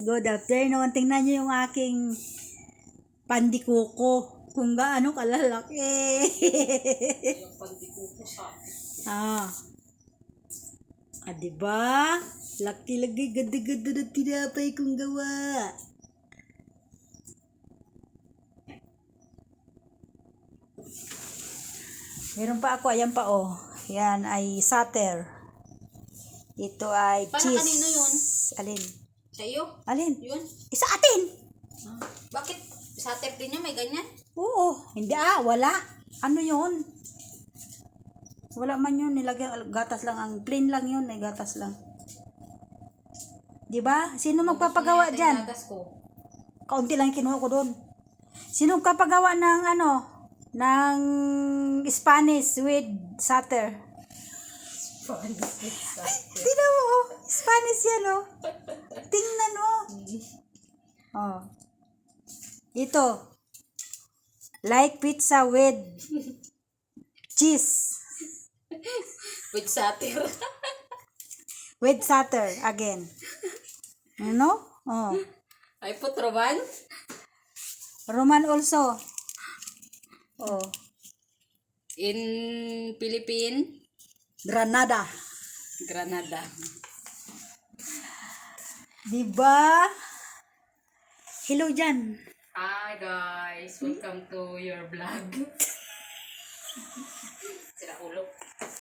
Good afternoon. Tingnan niyo yung aking pandikuko. Kung gaano kalalaki. Yung pandikuko sa akin. Diba? Laki-laki, ganda-ganda na tinapay kong gawa. Meron pa ako, ayan pa oh. Yan ay sater. Ito ay Para cheese. kanino yun? Alin? Sa iyo? Alin? Yun? Isa atin! Bakit? Sa tep din niya may ganyan? Oo. Hindi wala. Ano yun? Wala man yun. Nilagyan gatas lang. Ang plain lang yun. May gatas lang. Diba? Sino magpapagawa Gusto niya dyan? yung gatas ko. Kaunti lang kinuha ko doon. Sino magpapagawa ng ng Spanish with sater? Tingnan mo oh. Spanish yan oh. Tingnan mo. Oh. Ito. Like pizza with cheese. With satir. With sater again. Ano? Oh. Ay put Roman. Roman also. Oh. In Philippine. Granada. Granada. Diba? Hello dyan. Hi guys, welcome to your vlog. Sira ulo.